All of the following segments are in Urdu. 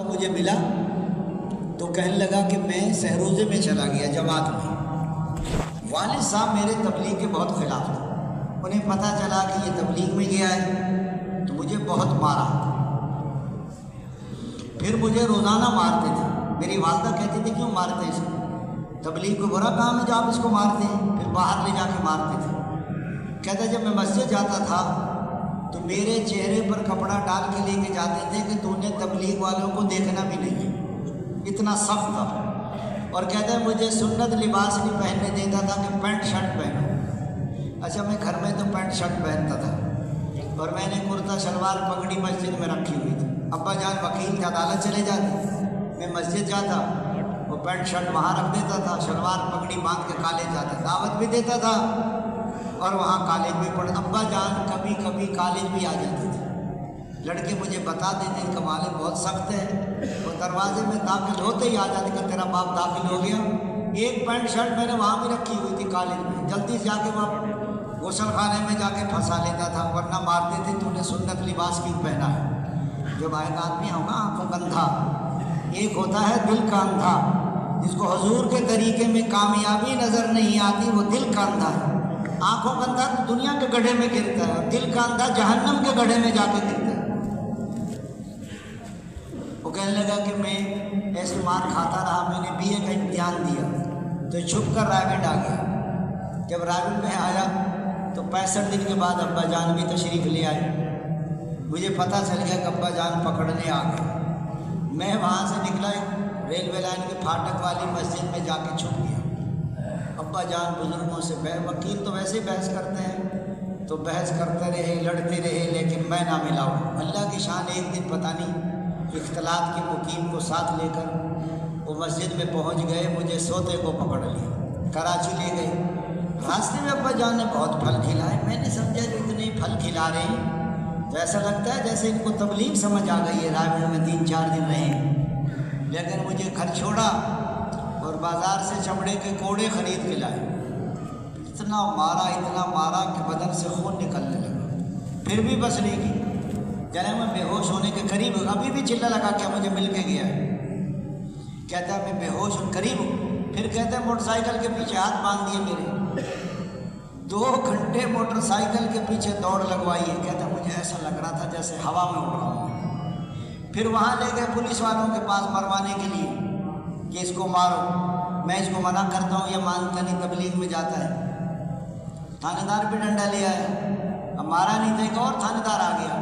مجھے ملا تو کہنے لگا کہ میں سہروزے میں چلا گیا جماعت میں۔ والد صاحب میرے تبلیغ کے بہت خلاف تھے، انہیں پتہ چلا کہ یہ تبلیغ میں گیا ہے تو مجھے بہت مارا، پھر مجھے روزانہ مارتے تھے۔ میری والدہ کہتی تھی کیوں مارتے ہیں اس کو، تبلیغ کو برا کام ہے جو آپ اس کو مارتے ہیں، پھر باہر لے جا کے مارتے تھے۔ کہتا جب میں مسجد جاتا تھا تو میرے چہرے پر کپڑا ڈال کے لے کے جاتے تھے کہ تو نے تبلیغ والوں کو دیکھنا بھی نہیں ہے، اتنا سخت تھا۔ اور کہتا ہے مجھے سنت لباس نہیں پہننے دیتا تھا کہ پینٹ شرٹ پہنو۔ اچھا میں گھر میں تو پینٹ شرٹ پہنتا تھا اور میں نے کرتا شلوار پگڑی مسجد میں رکھی ہوئی تھی۔ ابا جان وکیل کے عدالت چلے جاتے، میں مسجد جاتا، وہ پینٹ شرٹ وہاں رکھ دیتا تھا، شلوار پگڑی باندھ کے کالج جاتا، دعوت بھی دیتا تھا اور وہاں کالج بھی پڑھا۔ ابا جان کبھی کبھی کالج بھی آ جاتے تھے، لڑکے مجھے بتا دیتے کہ والد بہت سخت ہے، وہ دروازے میں داخل ہوتے ہی آ جاتے کہ تیرا باپ داخل ہو گیا۔ ایک پینٹ شرٹ میں نے وہاں بھی رکھی ہوئی تھی کالج میں، جلدی سے جا کے وہاں غسل خانے میں جا کے پھنسا لیتا تھا، ورنہ مارتے تھے تو نے سنت لباس کیوں پہنا ہے۔ جب ایک آدمی ہوگا آنکھوں کا اندھا، ایک ہوتا ہے دل کا اندھا، جس کو حضور کے طریقے میں کامیابی نظر نہیں آتی، وہ دل کا اندھا ہے۔ آنکھوں کا اندھا دنیا کے گڑھے میں گرتا ہے اور دل کا اندھا جہنم کے گڑھے میں جا کے گرتا ہے۔ وہ کہنے لگا کہ میں ایسے مار کھاتا رہا، میں نے BA کا امتحان دیا تو چھپ کر رائے آ گیا۔ جب رائے میں آیا تو 65 دن کے بعد ابا جان بھی تشریف لے آئے۔ مجھے پتہ چل گیا کہ ابا جان پکڑنے آ گئے۔ میں وہاں سے نکلا، ریلوے لائن کے پھاٹک والی مسجد میں جا کے چھپ گیا۔ ابا جان بزرگوں سے وکیل تو ویسے ہی بحث کرتے ہیں تو بحث کرتے رہے، لڑتے رہے، لیکن میں نہ ملا ہوں۔ اللہ کی شان، ایک دن پتہ نہیں اختلاط کے مقیم کو ساتھ لے کر وہ مسجد میں پہنچ گئے، مجھے سوتے کو پکڑ لیا، کراچی لے گئے۔ راستے میں ابا جان نے بہت پھل کھلائے، میں نے سمجھا جو اتنے پھل کھلا رہے ہیں تو ایسا لگتا ہے جیسے ان کو تبلیغ سمجھ آ گئی ہے۔ رائے میں 3-4 دن رہے، لیکن مجھے گھر چھوڑا اور بازار سے چمڑے کے کوڑے خرید کے لائے۔ اتنا مارا کہ بدن سے خون نکلنے لگا، پھر بھی بس نہیں کی۔ جانے میں بے ہوش ہونے کے قریب ہوں، ابھی بھی چلا لگا کہ مجھے مل کے گیا ہے۔ کہتا ہے میں بے ہوش ہوں، قریب ہوں۔ پھر کہتا ہے موٹر سائیکل کے پیچھے ہاتھ باندھ دیے میرے، 2 گھنٹے موٹر سائیکل کے پیچھے دوڑ لگوائی ہے۔ کہتا ہے مجھے ایسا لگ رہا تھا جیسے ہوا میں اڑ رہا ہوں۔ پھر وہاں لے گئے پولیس والوں کے پاس مروانے کے لیے کہ اس کو مارو۔ میں اس کو منع کرتا ہوں، یہ مانتا نہیں، تبلیغ میں جاتا ہے۔ تھانے دار بھی ڈنڈا لے آیا، اب مارا نہیں تھا، ایک اور تھانے دار آ گیا۔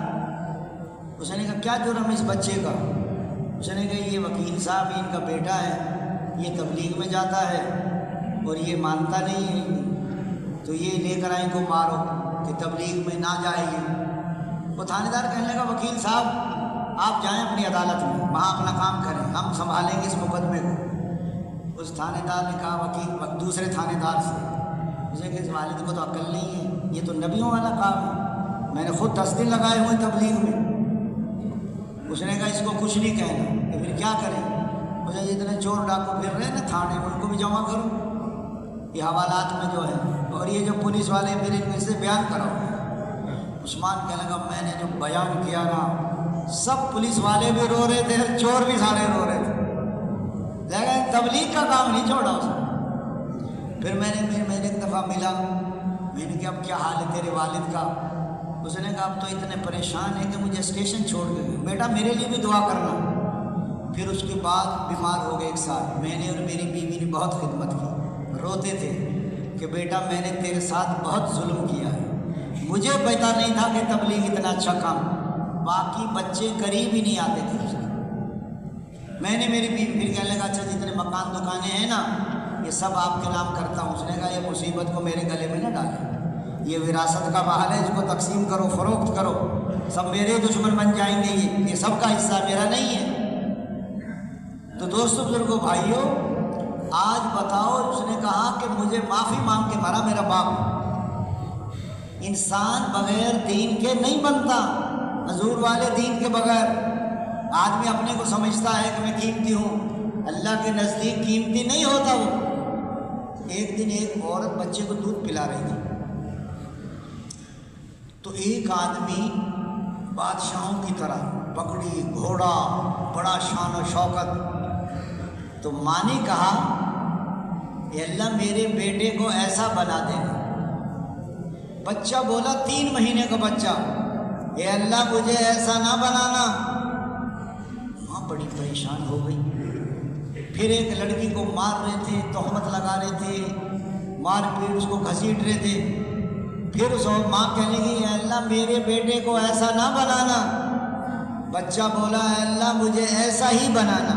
اس نے کہا کیا جرم اس بچے کا؟ اس نے کہا یہ وکیل صاحب ان کا بیٹا ہے، یہ تبلیغ میں جاتا ہے اور یہ مانتا نہیں ہے، تو یہ لے کر آئیں کو مارو کہ تبلیغ میں نہ جائے یہ۔ وہ تھانے دار کہنے لگا وکیل صاحب آپ جائیں اپنی عدالت میں، وہاں اپنا کام کریں، ہم سنبھالیں گے اس مقدمے کو۔ اس تھانے دار نے کہا وکیل دوسرے تھانے دار سے، اسے کہ اس والد کو تو عقل نہیں ہے، یہ تو نبیوں والا کام ہے، میں نے خود 10 دن لگائے ہوئے تبلیغ میں۔ اس نے کہا اس کو کچھ نہیں کہنا، تو پھر کیا کریں؟ مجھے جتنے چور ڈاکو پھر رہے ہیں نا تھانے میں، ان کو بھی جمع کرو یہ حوالات میں جو ہے، اور یہ جو پولیس والے پھر ان میں سے بیان کراؤ۔ عثمان کہنے لگا میں نے جو بیان کیا نا، سب پولیس والے بھی رو رہے تھے، چور بھی سارے رو رہے تھے، لیکن تبلیغ کا کام نہیں چھوڑا اس نے۔ پھر میں نے ایک دفعہ ملا، میں نے کہا اب کیا حال ہے تیرے والد کا؟ اس نے کہا اب تو اتنے پریشان ہیں کہ مجھے اسٹیشن چھوڑ کے گئے، بیٹا میرے لیے بھی دعا کرنا۔ پھر اس کے بعد بیمار ہو گئے 1 سال، میں نے اور میری بیوی نے بہت خدمت کی، روتے تھے کہ بیٹا میں نے تیرے ساتھ بہت ظلم کیا ہے، مجھے پتا نہیں تھا کہ تبلیغ اتنا اچھا کام، باقی بچے قریب ہی نہیں آتے تھے اس کے۔ میں نے میری بیوی پھر کہنے لگا اچھا جتنے مکان دکانیں ہیں نا یہ سب آپ کے نام کرتا ہوں۔ اس نے کہا یہ مصیبت کو میرے گلے میں نہ ڈالیں، یہ وراثت کا محل ہے، اس کو تقسیم کرو، فروخت کرو، سب میرے دشمن بن جائیں گے، یہ سب کا حصہ میرا نہیں ہے۔ تو دوستو بزرگوں بھائیوں آج بتاؤ، اس نے کہا کہ مجھے معافی مانگ کے مرا میرا باپ۔ انسان بغیر دین کے نہیں بنتا، حضور والے دین کے بغیر۔ آدمی اپنے کو سمجھتا ہے کہ میں قیمتی ہوں، اللہ کے نزدیک قیمتی نہیں ہوتا وہ۔ ایک دن ایک عورت بچے کو دودھ پلا رہی تھی تو ایک آدمی بادشاہوں کی طرح پگڑی، گھوڑا، بڑا شان و شوکت. تو ماں نے کہا اے اللہ میرے بیٹے کو ایسا بنا دینا. بچہ بولا 3 مہینے کا بچہ, اے اللہ مجھے ایسا نہ بنانا. ماں بڑی پریشان ہو گئی. پھر ایک لڑکی کو مار رہے تھے, تہمت لگا رہے تھے, مار پیٹ اس کو گھسیٹ رہے تھے. پھر اس ماں کہنے لگی اے اللہ میرے بیٹے کو ایسا نہ بنانا. بچہ بولا اے اللہ مجھے ایسا ہی بنانا.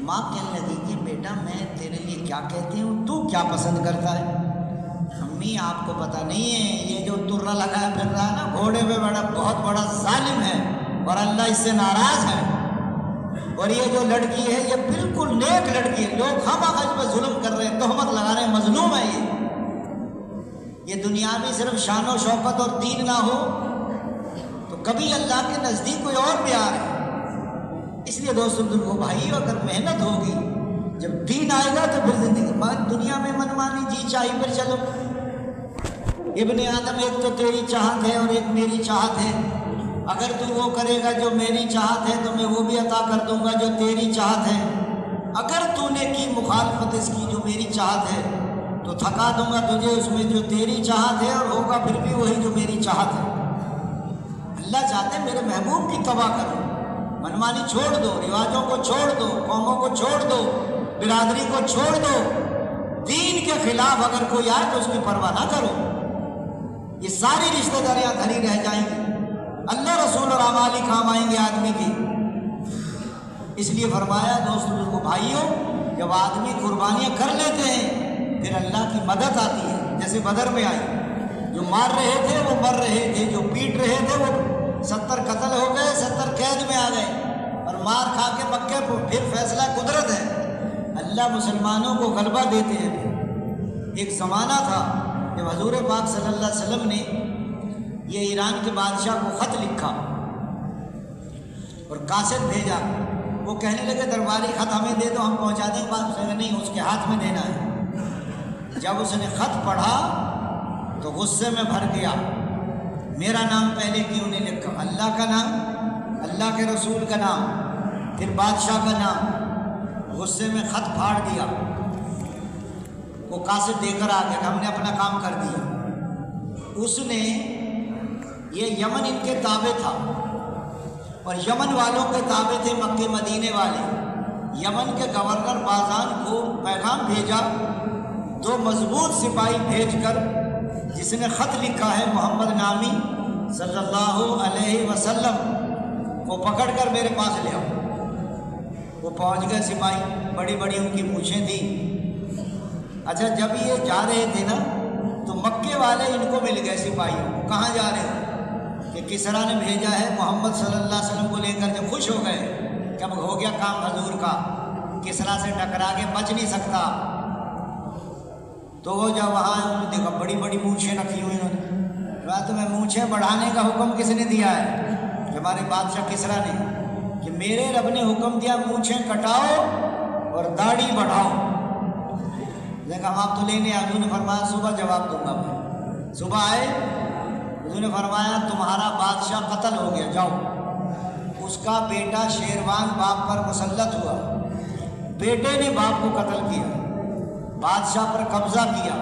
ماں کہنے لگی کہ بیٹا میں تیرے لیے کیا کہتی ہوں, تو کیا پسند کرتا ہے؟ امی آپ کو پتہ نہیں ہے یہ جو ترا لگایا پھر رہا ہے نا گھوڑے پہ بہت بڑا ظالم ہے اور اللہ اس سے ناراض ہے. اور یہ جو لڑکی ہے یہ بالکل نیک لڑکی ہے. لوگ خواہ اس پہ ظلم کر رہے ہیں, تہمت لگا رہے ہیں, مظلوم ہے یہ دنیا میں صرف شان و شوکت اور دین نہ ہو تو کبھی اللہ کے نزدیک کوئی اور پیار ہے. اس لیے دوستوں بزرگوں بھائیو, اگر محنت ہوگی جب دین آئے گا تو پھر زندگی دنیا میں منمانی جی چاہی پر چلو. ابن آدم ایک تو تیری چاہت ہے اور ایک میری چاہت ہے. اگر تو وہ کرے گا جو میری چاہت ہے تو میں وہ بھی عطا کر دوں گا جو تیری چاہت ہے. اگر تو نے کی مخالفت اس کی جو میری چاہت ہے تو تھکا دوں گا تجھے اس میں جو تیری چاہت ہے, اور ہوگا پھر بھی وہی جو میری چاہت ہے. اللہ چاہتے ہیں میرے محبوب کی تباہ کرو. منمانی چھوڑ دو, رواجوں کو چھوڑ دو, قوموں کو چھوڑ دو, برادری کو چھوڑ دو. دین کے خلاف اگر کوئی آئے تو اس کی پرواہ نہ کرو. یہ ساری رشتہ داریاں دھری رہ جائیں گی, اللہ رسول اور اعمال ہی کام آئیں گے آدمی کی. اس لیے فرمایا دوستوں کو بھائیوں, جب آدمی قربانیاں کر لیتے ہیں پھر اللہ کی مدد آتی ہے. جیسے بدر میں آئی, جو مار رہے تھے وہ مر رہے تھے, جو پیٹ رہے تھے وہ 70 قتل ہو گئے, 70 قید میں آ گئے, اور مار کھا کے مکے کو. پھر فیصلہ قدرت ہے, اللہ مسلمانوں کو غلبہ دیتے ہیں. ایک زمانہ تھا جب حضور پاک صلی اللہ علیہ وسلم نے یہ ایران کے بادشاہ کو خط لکھا اور کاسد بھیجا. وہ کہنے لگے درباری خط ہمیں دے دو, ہم پہنچا دیں. بات نہیں, اس کے ہاتھ میں دینا ہے. جب اس نے خط پڑھا تو غصے میں بھر گیا. میرا نام پہلے کیوں نہیں لکھا, اللہ کا نام, اللہ کے رسول کا نام, پھر بادشاہ کا نام. غصے میں خط پھاڑ دیا. وہ قاصد دے کر آ گیا کہ ہم نے اپنا کام کر دیا. اس نے یہ یمن ان کے تابع تھا اور یمن والوں کے تابع تھے مکے مدینے والے. یمن کے گورنر بازان کو پیغام بھیجا, 2 مضبوط سپاہی بھیج کر جس نے خط لکھا ہے محمد نامی صلی اللہ علیہ وسلم کو پکڑ کر میرے پاس لے آؤ. وہ پہنچ گئے سپاہی, بڑی بڑی ان کی مونچھیں تھیں. اچھا جب یہ جا رہے تھے نا تو مکے والے ان کو مل گئے سپاہیوں کو, کہاں جا رہے ہیں کہ کسریٰ نے بھیجا ہے محمد صلی اللہ علیہ وسلم کو لے کر. جب خوش ہو گئے کہ اب ہو گیا کام حضور کا, کسریٰ سے ٹکرا کے بچ نہیں سکتا. تو وہ جب وہاں انہوں نے دیکھا بڑی بڑی مونچھیں رکھی ہوئی, انہوں نے تمہیں مونچھیں بڑھانے کا حکم کس نے دیا ہے؟ ہمارے بادشاہ کسریٰ نے, کہ میرے رب نے حکم دیا مونچھیں کٹاؤ اور داڑھی بڑھاؤ. دیکھا ہم آپ تو لینے آئے. حضور نے فرمایا صبح جواب دوں گا. میں صبح آئے, حضور نے فرمایا تمہارا بادشاہ قتل ہو گیا, جاؤ. اس کا بیٹا شیروان باپ پر مسلط ہوا, بیٹے نے باپ کو قتل کیا, بادشاہ پر قبضہ کیا.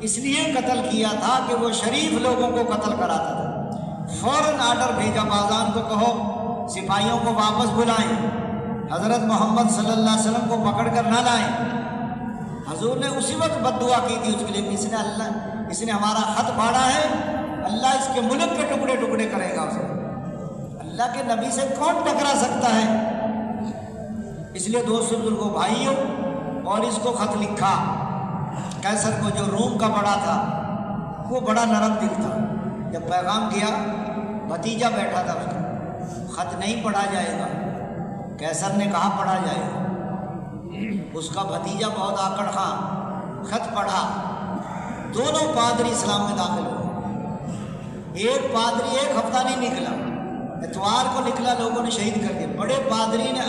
اس لیے قتل کیا تھا کہ وہ شریف لوگوں کو قتل کراتا تھا. فوراً آرڈر بھیجا بازان کو, کہو سپاہیوں کو واپس بلائیں, حضرت محمد صلی اللہ علیہ وسلم کو پکڑ کر نہ لائیں. حضور نے اسی وقت بد دعا کی تھی اس کے لیے, اس نے ہمارا خط پھاڑا ہے, اللہ اس کے ملک کے ٹکڑے ٹکڑے کرے گا. اسے اللہ کے نبی سے کون ٹکرا سکتا ہے؟ اس لیے دوستوں بزرگوں بھائیوں, اور اس کو خط لکھا قیصر کو, جو روم کا بڑا تھا, وہ بڑا نرم دل تھا. جب پیغام کیا, بھتیجا بیٹھا تھا اس کا, خط نہیں پڑھا جائے گا. قیصر نے کہا پڑھا جائے گا. اس کا بھتیجا بہت آکڑ خاں خط پڑھا. دونوں پادری اسلام میں داخل ہوئے. ایک پادری 1 ہفتہ نہیں نکلا, اتوار کو نکلا, لوگوں نے شہید کر دیا. بڑے پادری نے